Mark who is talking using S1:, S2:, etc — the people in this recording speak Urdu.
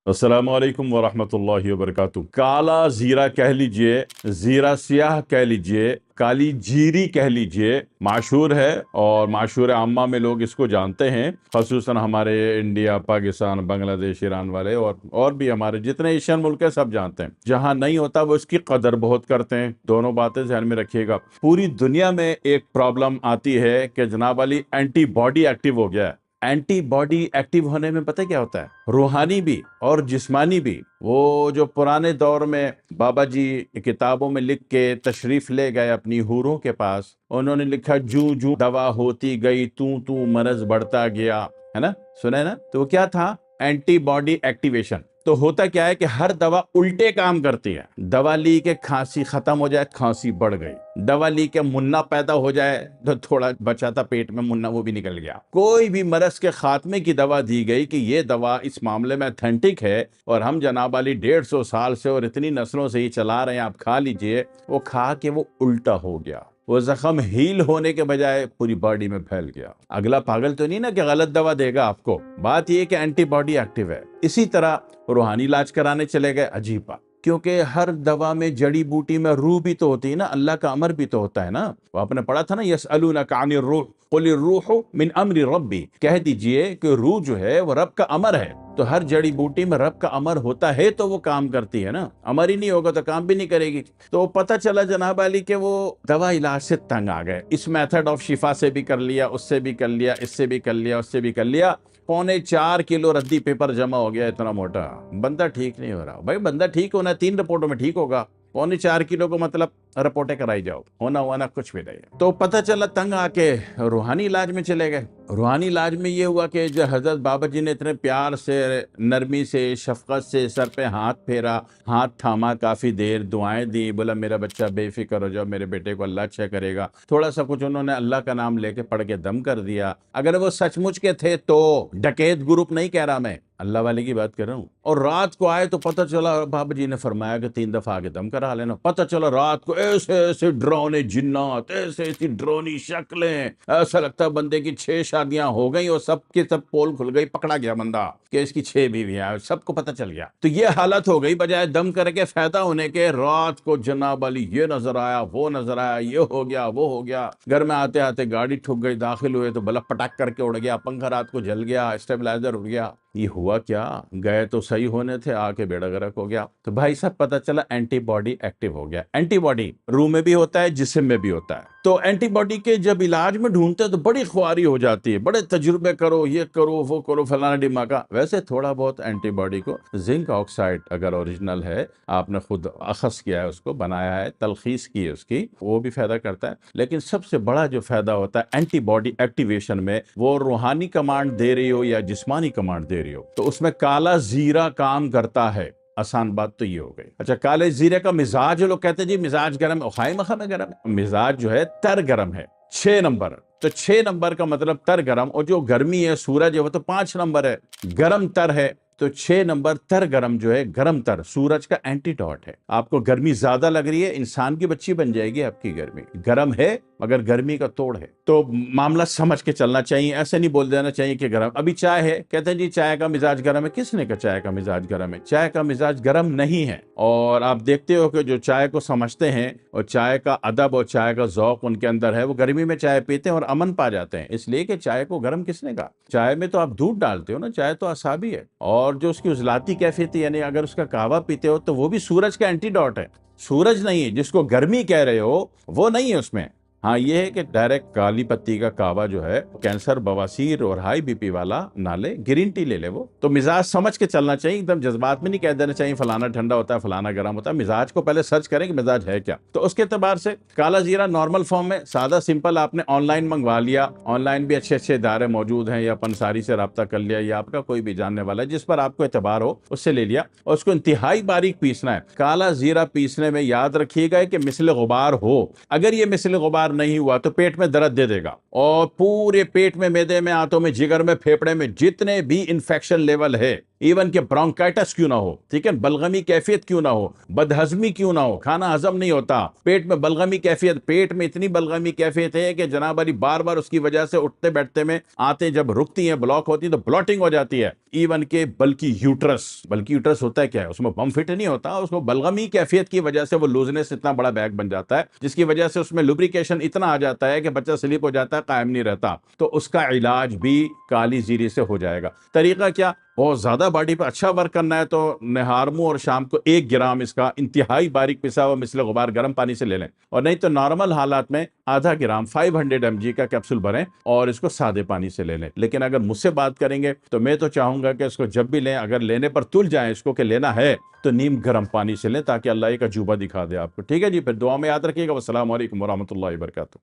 S1: السلام علیکم ورحمۃ اللہ وبرکاتہ۔ کالا زیرہ کہہ لیجئے، زیرہ سیاہ کہہ لیجئے، کالی جیری کہہ لیجئے، معشور ہے اور معشور عامہ میں لوگ اس کو جانتے ہیں، خصوصاً ہمارے انڈیا، پاکستان، بنگلہ دیش، ایران والے اور بھی ہمارے جتنے ایشین ملک ہیں سب جانتے ہیں۔ جہاں نہیں ہوتا وہ اس کی قدر بہت کرتے ہیں۔ دونوں باتیں ذہن میں رکھیے گا۔ پوری دنیا میں ایک پرابلم آتی ہے کہ جناب علی اینٹی باڈی ایکٹیو ہو گیا ہے۔ اینٹی باڈی ایکٹیو ہونے میں پتہ کیا ہوتا ہے؟ روحانی بھی اور جسمانی بھی۔ وہ جو پرانے دور میں بابا جی کتابوں میں لکھ کے تشریف لے گئے اپنی حوروں کے پاس، انہوں نے لکھا جو جو دوا ہوتی گئی تو مرض بڑھتا گیا، ہے نا؟ سنا ہے نا؟ تو وہ کیا تھا؟ Antibody activation. تو ہوتا کیا ہے کہ ہر دوا الٹے کام کرتی ہے۔ دوا لی کہ کھانسی ختم ہو جائے، کھانسی بڑھ گئی۔ دوا لی کہ منا پیدا ہو جائے تو تھوڑا بچا تھا پیٹ میں منا، وہ بھی نکل گیا۔ کوئی بھی مرض کے خاتمے کی دوا دی گئی کہ یہ دوا اس معاملے میں اتھینٹک ہے اور ہم جناب علی 150 سال سے اور اتنی نسلوں سے ہی چلا رہے ہیں، آپ کھا لیجئے۔ وہ کھا کے وہ الٹا ہو گیا، وہ زخم ہیل ہونے کے بجائے پوری باڈی میں پھیل گیا۔ اگلا پاگل تو نہیں نا کہ غلط دوا دے گا آپ کو، بات یہ کہ اینٹی باڈی ایکٹیو ہے۔ اسی طرح روحانی علاج کرانے چلے گئے، عجیب بات، کیونکہ ہر دوا میں جڑی بوٹی میں روح بھی تو ہوتی ہے نا، اللہ کا امر بھی تو ہوتا ہے نا۔ وہ آپ نے پڑھا تھا نا، یسألونک عن الروح قل الروح من امر ربی، کہہ دیجئے کہ روح جو ہے وہ رب کا امر ہے۔ تو ہر جڑی بوٹی میں رب کا امر ہوتا ہے تو وہ کام کرتی ہے نا، امر ہی نہیں ہوگا تو کام بھی نہیں کرے گی۔ تو پتہ چلا جناب علی کہ وہ دوا علاج سے تنگ آ گئے، اس میتھڈ آف شفا سے بھی کر لیا، اس سے بھی کر لیا، اس سے بھی کر لیا، اس سے بھی کر لیا۔ 4.25 کلو ردی پیپر جمع ہو گیا، اتنا موٹا۔ بندہ ٹھیک نہیں ہو رہا بھائی، بندہ ٹھیک ہونا ہے 3 رپورٹوں میں ٹھیک ہوگا، 4.25 کلو کو مطلب رپورٹیں کرائی جاؤ، ہونا کچھ بھی نہیں۔ تو پتہ چلا تنگ آ کے روحانی علاج میں چلے گئے۔ روحانی علاج میں یہ ہوا کہ جو حضرت بابا جی نے اتنے پیار سے، نرمی سے، شفقت سے سر پہ ہاتھ پھیرا، ہاتھ تھاما، کافی دیر دعائیں دی، بولا میرا بچہ بے فکر ہو جاؤ، میرے بیٹے کو اللہ اچھا کرے گا۔ تھوڑا سا کچھ انہوں نے اللہ کا نام لے کے پڑھ کے دم کر دیا۔ اگر وہ سچ مچ کے تھے تو، ڈکیت گروپ نہیں کہہ رہا میں، اللہ والے کی بات کر رہا ہوں۔ اور رات کو آئے تو پتہ چلا بابا جی نے فرمایا کہ 3 دفعہ آگے دم کرا لینا۔ پتہ چلا رات کو ایسے ایسے ڈرونے جنات، ایسے ایسی ڈرونی شکلیں، ایسا لگتا ہے بندے کی 6 شادیاں ہو گئی اور سب کے سب پول کھل گئی، پکڑا گیا بندہ کہ اس کی 6 بیویاں، سب کو پتہ چل گیا۔ تو یہ حالت ہو گئی، بجائے دم کر کے فائدہ ہونے کے، رات کو جناب علی یہ نظر آیا، وہ نظر آیا، یہ ہو گیا، وہ ہو گیا۔ گھر میں آتے آتے گاڑی ٹھک گئی، داخل ہوئے تو بلب پٹک کر کے اڑ گیا، پنکھا رات کو جل گیا، اسٹیبلائزر اڑ گیا۔ یہ ہوا کیا؟ گئے تو صحیح ہونے تھے، آ کے بیڑا غرق ہو گیا۔ تو بھائی صاحب پتہ چلا اینٹی باڈی ایکٹیو ہو گیا۔ اینٹی باڈی روح میں بھی ہوتا ہے، جسم میں بھی ہوتا ہے۔ تو اینٹی باڈی کے جب علاج میں ڈھونڈتے ہیں تو بڑی خواری ہو جاتی ہے، بڑے تجربے کرو، یہ کرو، وہ کرو، فلانا ڈماکا۔ ویسے تھوڑا بہت اینٹی باڈی کو زنک آکسائڈ اگر اوریجنل ہے، آپ نے خود اخذ کیا ہے، اس کو بنایا ہے، تلخیص کی ہے اس کی، وہ بھی فائدہ کرتا ہے۔ لیکن سب سے بڑا جو فائدہ ہوتا ہے اینٹی باڈی ایکٹیویشن میں، وہ روحانی کمانڈ دے رہی ہو یا جسمانی کمانڈ دے رہی ہو، تو اس میں کالا زیرہ کام کرتا ہے۔ آسان بات تو یہ ہو گئی۔ اچھا، کالے زیرے کا مزاج، لوگ کہتے ہیں جی مزاج گرم ہے، خواہ مخواہ میں گرم ہے۔ مزاج جو ہے تر گرم ہے، 6 نمبر۔ تو 6 نمبر کا مطلب تر گرم، اور جو گرمی ہے سورج ہے وہ تو 5 نمبر ہے، گرم تر ہے۔ تو 6 نمبر تر گرم جو ہے، گرم تر سورج کا اینٹی ڈاٹ ہے۔ آپ کو گرمی زیادہ لگ رہی ہے، انسان کی بچی بن جائے گی آپ کی گرمی، گرم ہے مگر گرمی کا توڑ ہے۔ تو معاملہ سمجھ کے چلنا چاہیے، ایسے نہیں بول دینا چاہیے کہ گرم۔ ابھی چائے ہے، کہتے ہیں جی چائے کا مزاج گرم ہے، کس نے کہا چائے کا مزاج گرم ہے؟ چائے کا مزاج گرم نہیں ہے۔ اور آپ دیکھتے ہو کہ جو چائے کو سمجھتے ہیں اور چائے کا ادب اور چائے کا ذوق ان کے اندر ہے، وہ گرمی میں چائے پیتے ہیں اور امن پا جاتے ہیں، اس لیے کہ چائے کو گرم کس نے کہا؟ چائے میں تو آپ دودھ ڈالتے ہو نا، چائے تو اعصابی ہے، اور جو اس کی عضلاتی کیفیت ہے، یعنی اگر اس کا قہوہ پیتے ہو تو وہ بھی سورج کا اینٹی ڈاٹ ہے، سورج نہیں ہے جس کو گرمی کہہ رہے ہو، وہ نہیں ہے اس میں۔ ہاں یہ ہے کہ ڈائریکٹ کالی پتی کا قہوہ جو ہے کینسر، بواسیر اور ہائی بی پی والا نہ لے، گرین ٹی لے لے۔ وہ تو مزاج سمجھ کے چلنا چاہیے، ایک دم جذبات میں نہیں کہہ دینا چاہیے فلانا ٹھنڈا ہوتا ہے، فلانا گرم ہوتا ہے۔ مزاج کو پہلے سرچ کریں کہ مزاج ہے کیا۔ تو اس کے اعتبار سے کالا زیرہ نارمل فارم میں سادہ سمپل آپ نے آن لائن منگوا لیا، آن لائن بھی اچھے اچھے ادارے موجود ہیں، یا پنساری سے رابطہ کر لیا، یا آپ کا کوئی بھی جاننے والا ہے جس پر آپ کو اعتبار ہو اس سے لے لیا، اور اس کو انتہائی باریک پیسنا ہے۔ کالا زیرہ پیسنے میں یاد رکھیے گا کہ مثل غبار ہو، اگر یہ مثل غبار نہیں ہوا تو پیٹ میں درد دے دے گا، اور پورے پیٹ میں، معدے میں، آنتوں میں، جگر میں، پھیپڑے میں جتنے بھی انفیکشن لیول ہے ایون کہ برونکائٹس کیوں نہ ہو، ٹھیک ہے، بلغمی کیفیت کیوں نہ ہو، بدہضمی کیوں نہ ہو، کھانا ہضم نہیں ہوتا، پیٹ میں بلغمی کیفیت، پیٹ میں اتنی بلغمی کیفیت ہے کہ جناب علی بار بار اس کی وجہ سے اٹھتے بیٹھتے میں آتے جب رکتی ہیں، بلاک ہوتی ہیں تو بلوٹنگ ہو جاتی ہے۔ ایون کہ بلکہ یوٹرس ہوتا ہے کیا ہے، اس میں بم فٹ نہیں ہوتا، اس کو بلغمی کیفیت کی وجہ سے وہ لوزنس اتنا بڑا بیگ بن جاتا ہے، جس کی وجہ سے اس میں لوبریکیشن اتنا آ جاتا ہے کہ بچہ سلیپ ہو جاتا ہے، قائم نہیں رہتا۔ تو اس کا علاج بھی کالی زیرے سے ہو جائے گا۔ طریقہ کیا، بہت زیادہ باڈی پہ اچھا ورک کرنا ہے تو نہار منہ اور شام کو 1 گرام اس کا انتہائی باریک پسا ہوا مثل غبار گرم پانی سے لے لیں، اور نہیں تو نارمل حالات میں ½ گرام 500 mg کا کیپسول بھریں اور اس کو سادے پانی سے لے لیں۔ لیکن اگر مجھ سے بات کریں گے تو میں تو چاہوں گا کہ اس کو جب بھی لیں، اگر لینے پر تل جائیں اس کو کہ لینا ہے تو نیم گرم پانی سے لیں، تاکہ اللہ ایک عجوبہ دکھا دے آپ کو۔ ٹھیک ہے جی، پھر دعا میں یاد رکھیے گا۔ والسلام علیکم ورحمۃ اللہ وبرکاتہ۔